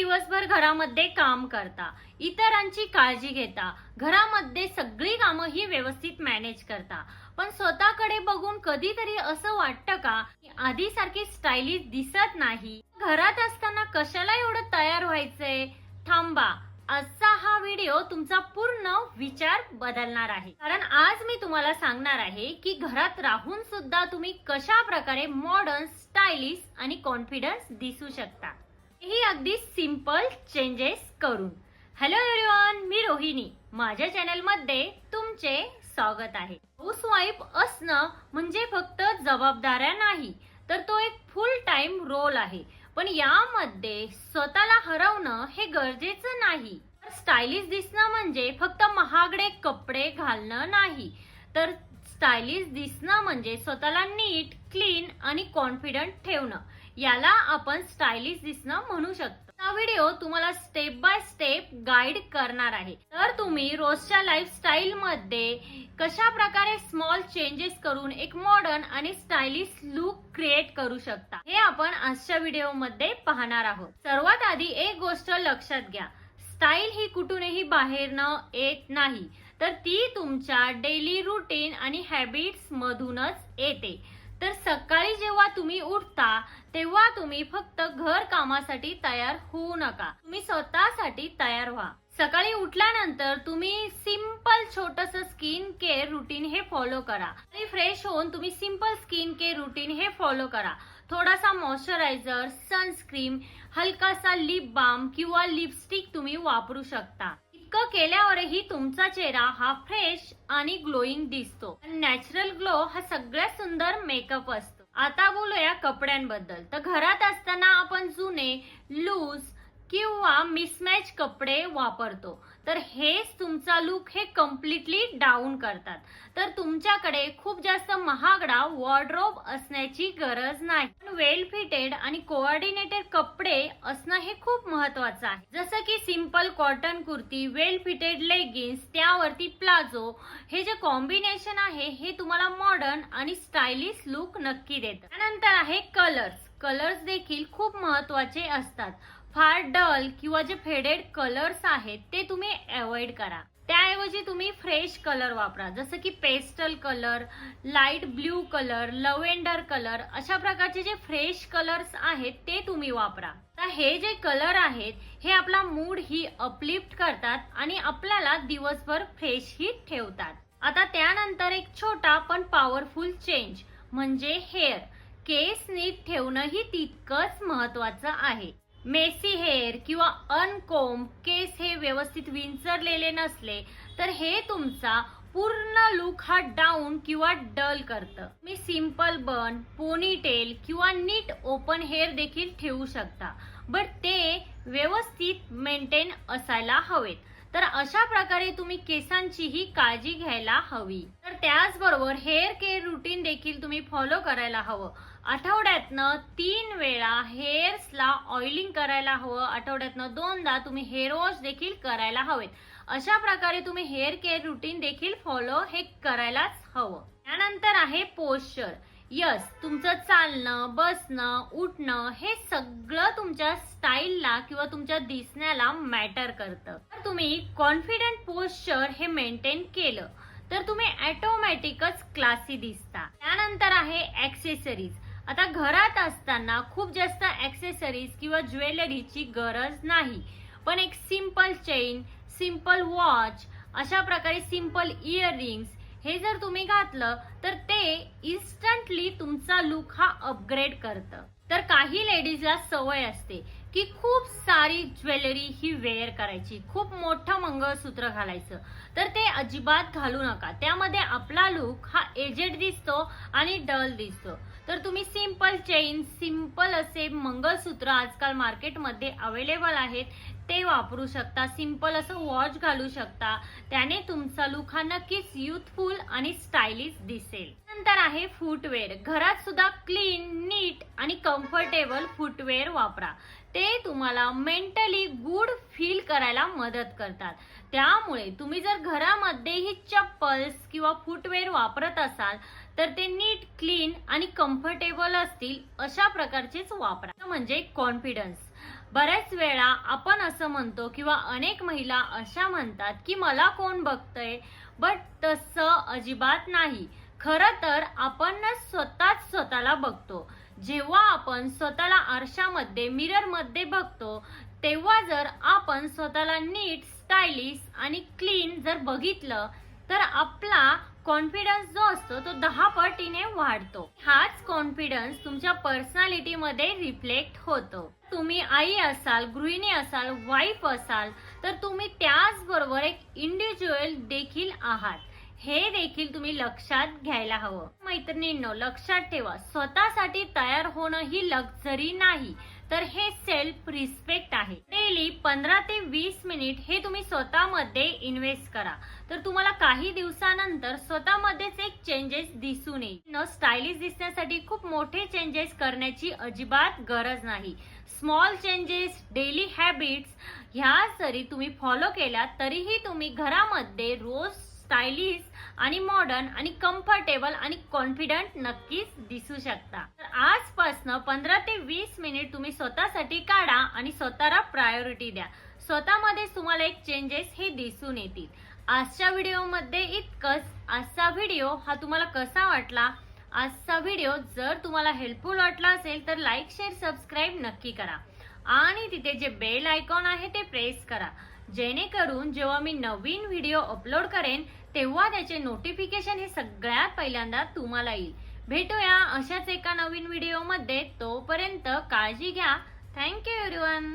दिवसभर घरामध्ये काम करता, इतरांची काळजी घेता, घरामध्ये सगळी कामं ही व्यवस्थित मॅनेज करता, पण स्वतःकडे बघून कधीतरी असं वाटतं का की आधीसारखी स्टायलिश दिसत नाही? घरात असताना कशाला एवढं तयार व्हायचंय? थांबा, आजचा हा व्हिडिओ तुमचा पूर्ण विचार बदलणार आहे. कारण आज मी तुम्हाला सांगणार आहे की घरात राहून सुद्धा तुम्ही कशा प्रकारे मॉडर्न, स्टायलिश आणि कॉन्फिडन्स दिसू शकता, ही अगदी सिंपल चेंजेस करून. हॅलो एव्हरीवन, मी रोहिणी. माझ्या चॅनल मध्ये तुमचे स्वागत आहे. हाऊसवाईफ असणं म्हणजे फक्त जबाबदाऱ्या नाही, तर तो एक फुल टाइम रोल आहे. पण यामध्ये स्वतःला हरवणं हे गरजेचं नाही. स्टायलिश दिसणं म्हणजे फक्त महागडे कपडे घालणं नाही, तर स्टायलिश दिसणं म्हणजे स्वतःला नीट, क्लीन आणि कॉन्फिडंट ठेवणं. याला आपण स्टायलिश दिसणं म्हणू शकतो. हा व्हिडिओ तुम्हाला स्टेप बाय स्टेप गाईड करणार आहे, तर तुम्ही रोजच्या लाईफस्टाईल मध्ये कशा प्रकारे स्मॉल चेंजेस करून एक मॉडर्न आणि स्टायलिश लुक क्रिएट करू शकता, हे आपण आजच्या व्हिडिओ मध्ये पाहणार आहोत. सर्वात आधी एक गोष्ट लक्षात घ्या, स्टाईल ही कुठूनही बाहेरनं येत नाही, तर ती तुमच्या डेली रुटीन आणि हॅबिट्स मधूनच येते. तर सकाळी जेव्हा तुम्ही उठता तेव्हा तुम्ही फक्त घर कामासाठी तयार होऊ नका, तुम्ही स्वतःसाठी तयार व्हा. सकाळी उठल्यानंतर तुम्ही सिंपल छोटस स्किन केअर रुटीन हे फॉलो करा आणि फ्रेश होऊन तुम्ही सिंपल स्किन केअर रुटीन हे फॉलो करा. थोडासा मॉइश्चरायझर, सनस्क्रीन, हलकासा लिप बाम किंवा लिपस्टिक तुम्ही वापरू शकता. इतकं केल्यावरही तुमचा चेहरा हा फ्रेश आणि ग्लोईंग दिसतो. नॅचरल ग्लो हा सगळ्यात सुंदर मेकअप असतो. आता बोलूया कपड्यांबद्दल. तर घरात असताना आपण जुने, लूज किंवा मिसमॅच कपडे वापरतो, तर हेच तुमचा लुक हे कम्प्लिटली डाऊन करतात. तर तुमच्याकडे खूप जास्त महागडा वॉर्डरोब असण्याची गरज नाही, पण वेल फिटेड आणि कोऑर्डिनेटेड कपडे असणं हे खूप महत्वाचं आहे. जसं की सिंपल कॉटन कुर्ती, वेल फिटेड लेगिन्स, त्यावरती प्लाझो, हे जे कॉम्बिनेशन आहे हे तुम्हाला मॉडर्न आणि स्टायलिश लुक नक्की देतं. त्यानंतर आहे कलर्स. कलर्स देखील खूप महत्वाचे असतात. फार डल किंवा जे फेडेड कलर्स आहेत ते तुम्ही अवॉइड करा. त्याऐवजी तुम्ही फ्रेश कलर वापरा, जसं की pastel colour, light blue colour, lavender colour, अशा प्रकारचे जे फ्रेश कलर्स आहेत ते तुम्ही वापरा. तर हे जे कलर आहेत हे आपला मूड ही अपलिफ्ट करतात आणि आपल्याला दिवसभर फ्रेश ही ठेवतात. आता त्यानंतर एक छोटा पण पॉवरफुल चेंज म्हणजे हेअर. केस नीट ठेवणं ही तितकंच महत्वाचं आहे. मेसी हेअर किंवा अनकोम्ब केस हे व्यवस्थित विंचरलेले नसले तर हे तुमचा पूर्ण लुक हा डाऊन किंवा डल करतं. मी सिंपल बन, पोनीटेल किंवा नीट ओपन हेअर देखील ठेवू शकता, बट ते व्यवस्थित मेंटेन असायला हवेत. तर अशा प्रकारे तुम्ही केसांचीही काळजी घ्यायला हवी. तर त्याचबरोबर हेअर केअर रुटीन देखील तुम्ही फॉलो करायला हवं. आठवड्यातनं 3 वेळा हेअर्सला ऑइलिंग करायला हवं. आठवड्यातनं 2दा तुम्ही हेअर वॉश देखील करायला हवेत. अशा प्रकारे तुम्ही हेअर केअर रुटीन देखील फॉलो हे करायलाच हवं. त्यानंतर आहे पोश्चर. यस, तुमचं चालणं, बसणं, उठणं हे सगळं तुमच्या स्टाईलला किंवा तुमच्या दिसण्याला मॅटर करतं. तर तुम्ही कॉन्फिडंट पोश्चर हे मेंटेन केलं तर तुम्ही ऑटोमॅटिकच क्लासी दिसता. त्यानंतर आहे ऍक्सेसरीज. आता घरात असताना खूप जास्त ऍक्सेसरीज किंवा ज्वेलरीची गरज नाही, पण एक सिंपल चेन, सिंपल वॉच, अशा प्रकारे सिंपल इयरिंग्स हे जर तुम्ही घातलं तर ते इन्स्टंटली तुमचा लुक हा अपग्रेड करतं. तर काही लेडीजला सवय असते की खूप सारी ज्वेलरी ही वेअर करायची, खूप मोठं मंगळसूत्र घालायचं, तर ते अजिबात घालू नका. त्यामध्ये आपला लुक हा एजेड दिसतो आणि डल दिसतो. तर तुम्ही सिंपल चेन, सिंपल असे मंगळसूत्र आजकाल मार्केटमध्ये अवेलेबल आहेत ते वापरू शकता. सिंपल असं वॉच घालू शकता, त्याने तुमचा लुक हा नक्कीच युथफुल आणि स्टायलिश दिसेल. नंतर आहे फुटवेअर. घरात सुद्धा क्लीन, नीट आणि कम्फर्टेबल फुटवेअर वापरा. ते तुम्हाला मेंटली गुड फील करायला मदत करतात. त्यामुळे तुम्ही जर घरामध्येही चप्पल्स किंवा फुटवेअर वापरत असाल तर ते नीट, क्लीन आणि कम्फर्टेबल असतील अशा प्रकारचेच वापरा. म्हणजे कॉन्फिडन्स. बऱ्याच वेळा आपण असं म्हणतो किंवा अनेक महिला अशा म्हणतात की मला कोण बघतंय, बट तसं अजिबात नाही. खरं तर आपणच स्वतःच स्वतःला बघतो. जेव्हा आपण स्वतःला आरशामध्ये मिरर मध्ये बघतो, तेव्हा जर आपण स्वतःला नीट, स्टायलिश आणि क्लीन जर बघितलं तर आपला कॉन्फिडन्स जो असतो तो 10 पटीने वाढतो. हाच कॉन्फिडन्स तुमच्या पर्सनॅलिटी मध्ये रिफ्लेक्ट होतो. तुम्ही आई असाल, गृहिणी असाल, वाईफ असाल, तर तुम्ही त्याचबरोबर एक इंडिव्हिज्युअल देखील आहात. हे देखील तुम्ही लक्षात घ्यायला हवं. मैत्रिणींनो, लक्षात ठेवा, स्वतःसाठी तयार होणं ही लक्झरी नाही, तर हे सेल्फ रिस्पेक्ट आहे. डेली 15 ते 20 मिनिट हे तुम्ही स्वतःमध्ये इन्व्हेस्ट करा, तर तुम्हाला काही दिवसानंतर स्वतःमध्येच एक चेंजेस दिसून येईल. स्टायलिश दिसण्यासाठी खूप मोठे चेंजेस करण्याची अजिबात गरज नाही. स्मॉल चेंजेस, डेली हॅबिट्स ह्या जरी तुम्ही फॉलो केल्या तरीही तुम्ही घरामध्ये रोज स्टायलिश आणि मॉडर्न आणि कम्फर्टेबल आणि कॉन्फिडंट नक्कीच दिसू शकता. तर आजपासनं 15 ते 20 मिनिट तुम्ही स्वतःसाठी काढा आणि स्वतःला प्रायोरिटी द्या. स्वतःमध्ये तुम्हाला एक चेंजेस हे दिसून येतील. आजच्या व्हिडिओमध्ये इतकंच. आजचा व्हिडिओ हा तुम्हाला कसा वाटला? आजचा व्हिडिओ जर तुम्हाला हेल्पफुल वाटला असेल तर लाईक, शेअर, सबस्क्राईब नक्की करा आणि तिथे जे बेल आयकॉन आहे ते प्रेस करा, जेणेकरून जेव्हा मी नवीन व्हिडिओ अपलोड करेन तेव्हा त्याचे नोटिफिकेशन हे सगळ्यात पहिल्यांदा तुम्हाला येईल. भेटूया अशाच एका नवीन व्हिडिओमध्ये. तोपर्यंत काळजी घ्या. Thank you everyone.